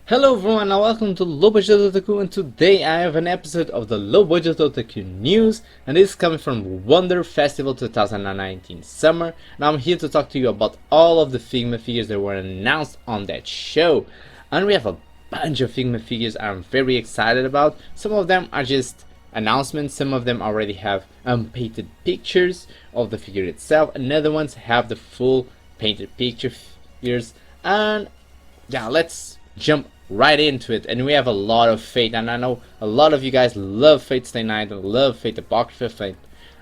Hello everyone and welcome to Low Budget Otaku, and today I have an episode of the Low Budget Otaku news, and this is coming from Wonder Festival 2019 Summer, and I'm here to talk to you about all of the Figma figures that were announced on that show. And we have a bunch of Figma figures I'm very excited about. Some of them are just announcements, some of them already have painted pictures of the figure itself, and other ones have the full painted picture figures. And yeah, let's jump right into it. And we have a lot of Fate, and I know a lot of you guys love Fate Stay Night and love Fate Apocrypha, Fate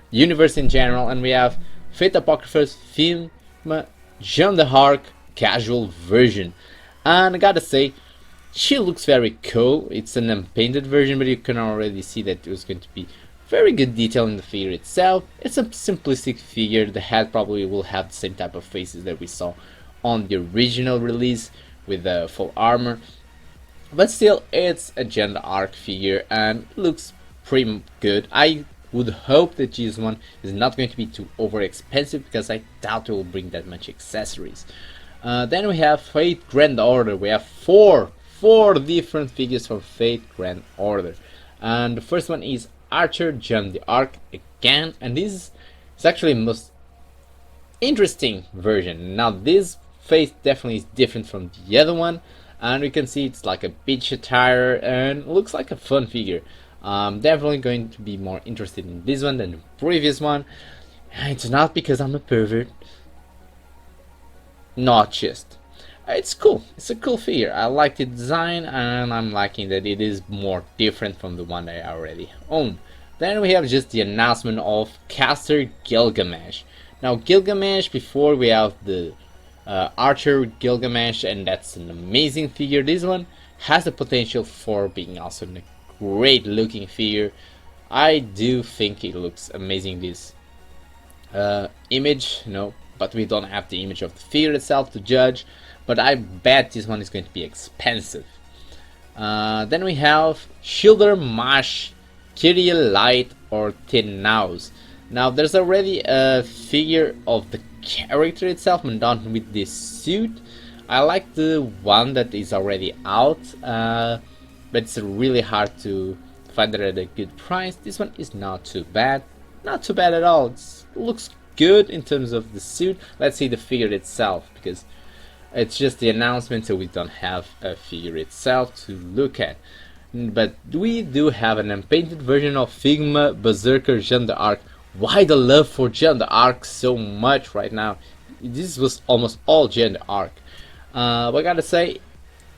Universe in general. And we have Fate Apocrypha's Figma Jeanne d'Arc casual version, and I gotta say, she looks very cool. It's an unpainted version, but you can already see that there's going to be very good detail in the figure itself. It's a simplistic figure. The head probably will have the same type of faces that we saw on the original release with the full armor, but still it's a Jeanne d'Arc figure and looks pretty good. I would hope that this one is not going to be too over expensive, because I doubt it will bring that much accessories. Then we have Fate Grand Order. We have four different figures from Fate Grand Order, and the first one is Archer Jeanne d'Arc again, and this is actually the most interesting version. Now this face definitely is different from the other one, and you can see it's like a beach attire and looks like a fun figure. I'm definitely going to be more interested in this one than the previous one. It's not because I'm a pervert, not just. It's cool. It's a cool figure. I like the design, and I'm liking that it is more different from the one I already own. Then we have just the announcement of caster Gilgamesh. Now Gilgamesh, before we have the Archer Gilgamesh, and that's an amazing figure. This one has the potential for being also a great looking figure. I do think it looks amazing, this image, but we don't have the image of the figure itself to judge, but I bet this one is going to be expensive. Then we have Shielder Mash Kyrie Light or Tenaus. Now there's already a figure of the character itself, but not with this suit. I like the one that is already out, but it's really hard to find it at a good price. This one is not too bad, not too bad at all. It looks good in terms of the suit. Let's see the figure itself, because it's just the announcement, so we don't have a figure itself to look at. But we do have an unpainted version of Figma Berserker Jeanne d'Arc. Why the love for Jeanne d'Arc so much right now? This was almost all Jeanne d'Arc. But I gotta say,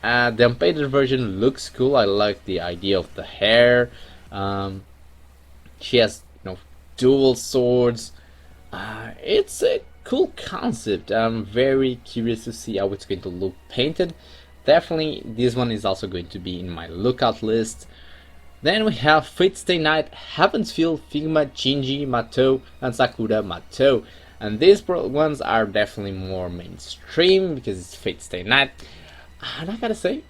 the unpainted version looks cool. I like the idea of the hair. She has, dual swords. It's a cool concept. I'm very curious to see how it's going to look painted. Definitely, this one is also going to be in my lookout list. Then we have Fate Stay Night, Heavensfield, Figma, Shinji, Mato, and Sakura Mato. And these ones are definitely more mainstream because it's Fate Stay Night. And I gotta say,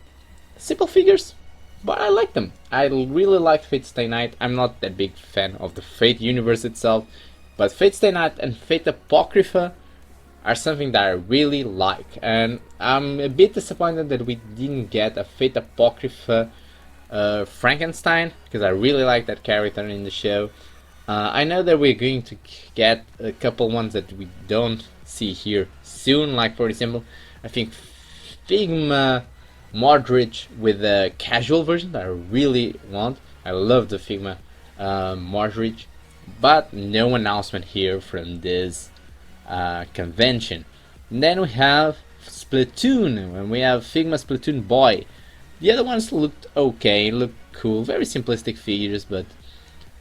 simple figures, but I like them. I really like Fate Stay Night. I'm not that big fan of the Fate universe itself, but Fate Stay Night and Fate Apocrypha are something that I really like. And I'm a bit disappointed that we didn't get a Fate Apocrypha Frankenstein, because I really like that character in the show. I know that we're going to get a couple ones that we don't see here soon, like for example, I think Figma Modric with a casual version that I really want. I love the Figma Modric, but no announcement here from this convention. And then we have Splatoon, and we have Figma Splatoon Boy. The other ones looked okay, looked cool, very simplistic figures, but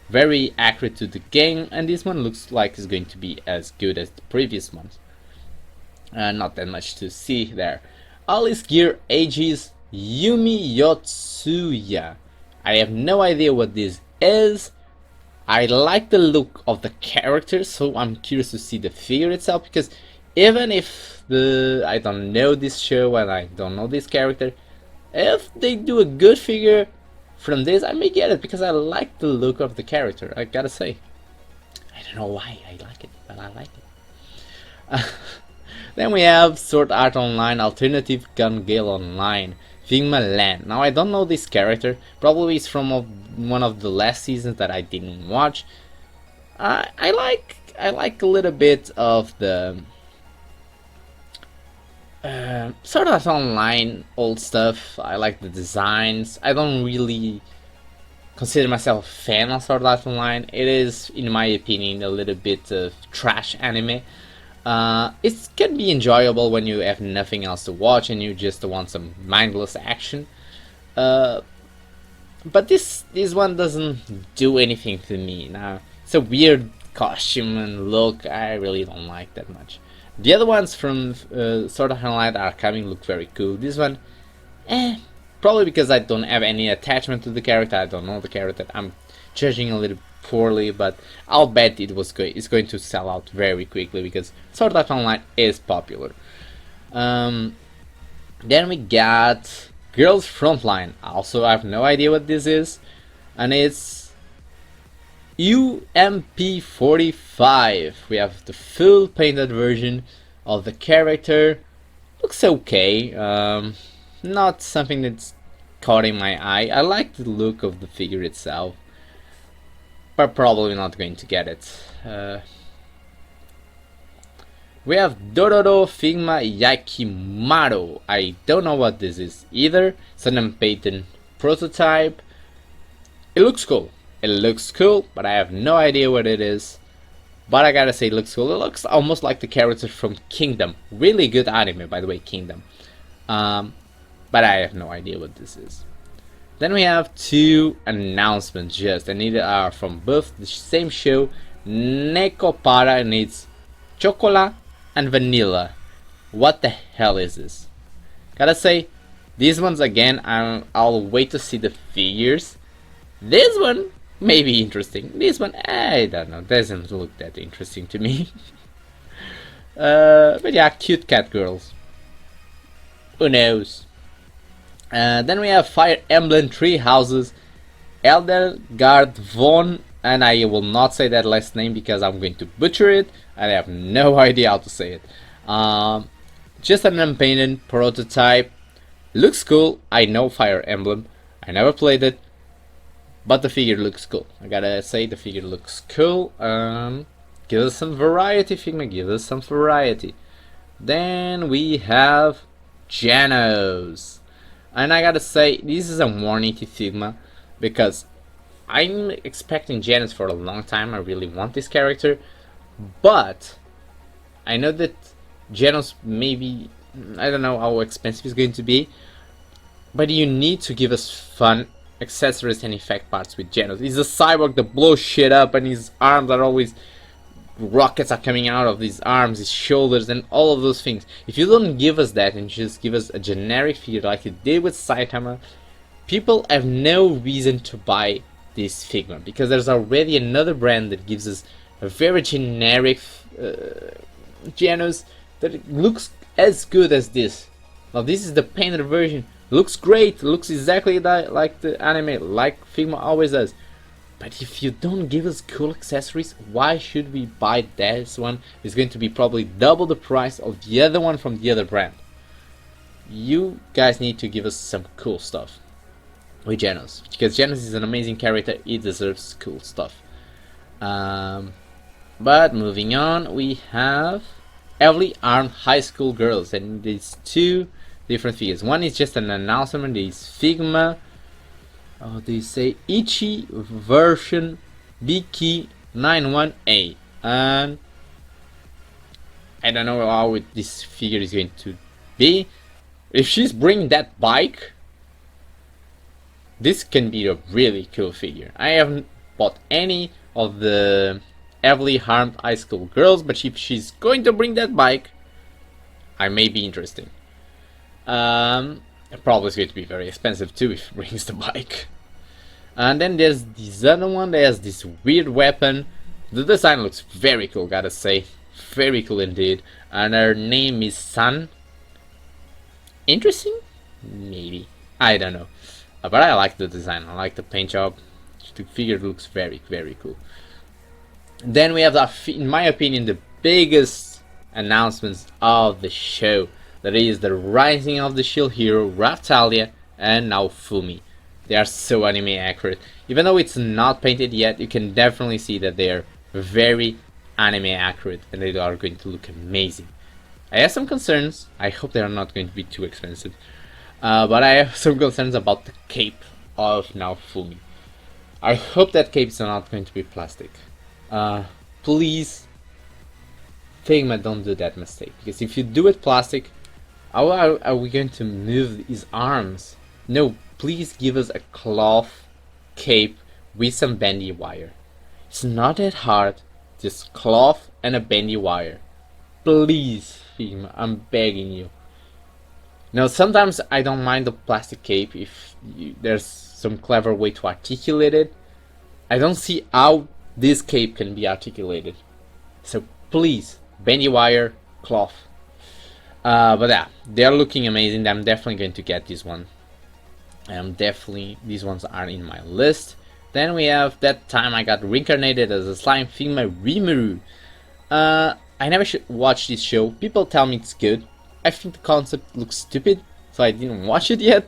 very accurate to the game, and this one looks like it's going to be as good as the previous ones. Not that much to see there. Alice Gear Aegis Yumi Yotsuya. I have no idea what this is. I like the look of the character, so I'm curious to see the figure itself, because even if I don't know this show and I don't know this character, if they do a good figure from this, I may get it, because I like the look of the character, I gotta say. I don't know why I like it, but I like it. Then we have Sword Art Online Alternative Gun Gale Online Figma Land. Now I don't know this character. Probably it's from one of the last seasons that I didn't watch. I like a little bit of the sort of online old stuff. I like the designs. I don't really consider myself a fan of Sword Art Online. It is, in my opinion, a little bit of trash anime. It can be enjoyable when you have nothing else to watch and you just want some mindless action. But this one doesn't do anything to me. Now, it's a weird costume and look. I really don't like that much. The other ones from Sword Art Online are coming, look very cool. This one, probably because I don't have any attachment to the character. I don't know the character. I'm judging a little poorly, but I'll bet it's going to sell out very quickly because Sword Art Online is popular. Then we got Girls Frontline. Also, I have no idea what this is, and it's UMP45. We have the full painted version of the character. Looks okay. Not something that's caught in my eye. I like the look of the figure itself, but probably not going to get it. We have Dororo Figma Yakimaru. I don't know what this is either. It's an unpainted prototype. It looks cool. It looks cool, but I have no idea what it is. But I gotta say, it looks cool. It looks almost like the character from Kingdom. Really good anime, by the way, Kingdom. But I have no idea what this is. Then we have two announcements just, and either are from both the same show, Nekopara, and it's Chocola and Vanilla. What the hell is this? Gotta say, these ones again, I'll wait to see the figures. This one may be interesting. This one, I don't know, doesn't look that interesting to me. But yeah, cute cat girls. Who knows? Then we have Fire Emblem Three Houses, Eldergard Von, and I will not say that last name because I'm going to butcher it. I have no idea how to say it. Just an unpainted prototype. Looks cool. I know Fire Emblem. I never played it, but the figure looks cool. I gotta say, the figure looks cool. Give us some variety, Figma. Give us some variety. Then we have Genos. And I gotta say, this is a warning to Figma, because I'm expecting Genos for a long time. I really want this character, but I know that Genos maybe, I don't know how expensive it's going to be, but you need to give us fun accessories and effect parts with Genos. He's a cyborg that blows shit up, and his arms are always, rockets are coming out of his arms, his shoulders, and all of those things. If you don't give us that and just give us a generic figure like you did with Saitama, people have no reason to buy this Figma, because there's already another brand that gives us a very generic Genos that looks as good as this. Now this is the painted version. Looks great, looks exactly like the anime, like Figma always does. But if you don't give us cool accessories, why should we buy this one? It's going to be probably double the price of the other one from the other brand. You guys need to give us some cool stuff with Genos, because Genos is an amazing character. He deserves cool stuff. But moving on, we have Heavily Armed High School Girls, and these two different figures. One is just an announcement. Is Figma. Oh, they say Ichi version BK 91A, and I don't know how this figure is going to be. If she's bringing that bike, this can be a really cool figure. I haven't bought any of the heavily harmed high school girls, but if she's going to bring that bike, I may be interested. Probably it's going to be very expensive too if it brings the bike. And then there's this other one that has this weird weapon. The design looks very cool, gotta say. Very cool indeed. And her name is Sun. Interesting? Maybe. I don't know. But I like the design. I like the paint job. The figure looks very, very cool. Then we have, in my opinion, the biggest announcements of the show. That is the Rising of the Shield Hero, Raftalia, and now Fumi. They are so anime accurate. Even though it's not painted yet, you can definitely see that they are very anime accurate and they are going to look amazing. I have some concerns. I hope they are not going to be too expensive. But I have some concerns about the cape of now Fumi. I hope that cape is not going to be plastic. Please, Figma, don't do that mistake. Because if you do it plastic, how are we going to move his arms? No, please give us a cloth cape with some bendy wire. It's not that hard, just cloth and a bendy wire. Please, Figma, I'm begging you. Now, sometimes I don't mind the plastic cape if there's some clever way to articulate it. I don't see how this cape can be articulated. So please, bendy wire, cloth. But yeah, they're looking amazing. I'm definitely going to get this one. These ones are in my list. Then we have that time I got reincarnated as a slime Figma Rimuru. I never watched this show. People tell me it's good. I think the concept looks stupid, so I didn't watch it yet.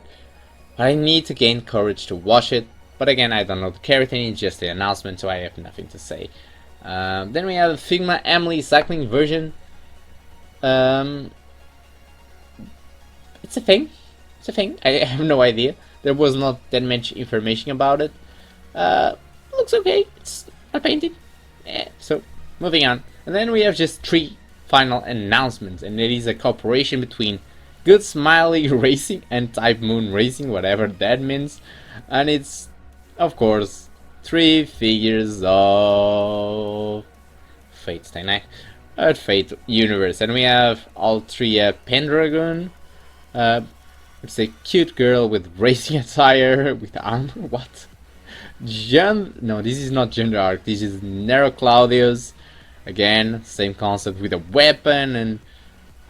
But I need to gain courage to watch it. But again, I don't know the character, it's just the announcement, so I have nothing to say. Then we have Figma Emily cycling version. It's a thing. It's a thing. I have no idea. There was not that much information about it. Looks okay. It's not painted. So, moving on. And then we have just 3 final announcements, and it is a cooperation between Good Smiley Racing and Type Moon Racing, whatever that means. And it's, of course, 3 figures of Fate Stay Night at Fate Universe. And we have all 3 Pendragon. It's a cute girl with racing attire with armor. What? No, this is not Gender Arc. This is Nero Claudius. Again, same concept with a weapon and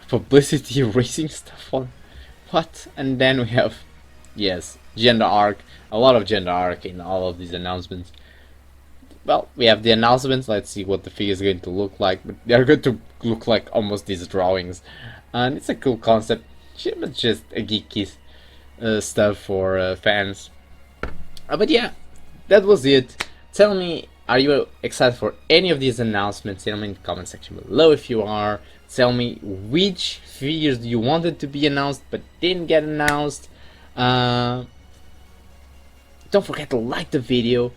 publicity racing stuff on. What? And then we have, yes, Gender Arc. A lot of Gender Arc in all of these announcements. Well, we have the announcements. Let's see what the figure is going to look like. But they're going to look like almost these drawings. And it's a cool concept. It's just a geeky stuff for fans. But yeah, that was it. Tell me, are you excited for any of these announcements? Tell me in the comment section below if you are. Tell me which figures you wanted to be announced but didn't get announced. Don't forget to like the video.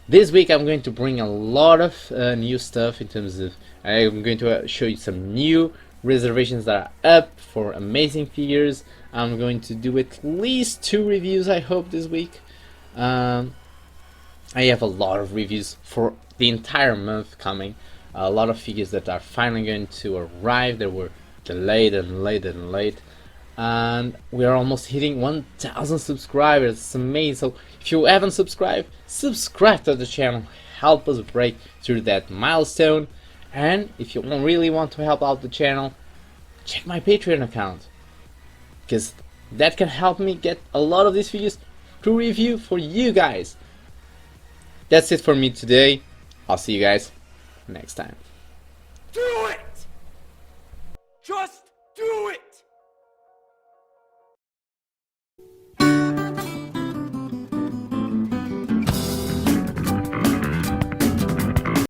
This week I'm going to bring a lot of new stuff in terms of, I'm going to show you some new reservations that are up for amazing figures. I'm going to do at least 2 reviews, I hope, this week. I have a lot of reviews for the entire month coming. A lot of figures that are finally going to arrive. They were delayed and late and late. And we are almost hitting 1,000 subscribers. It's amazing. So if you haven't subscribed, subscribe to the channel. Help us break through that milestone. And if you really want to help out the channel, check my Patreon account, because that can help me get a lot of these figures to review for you guys. That's it for me today. I'll see you guys next time. Do it! Just do it!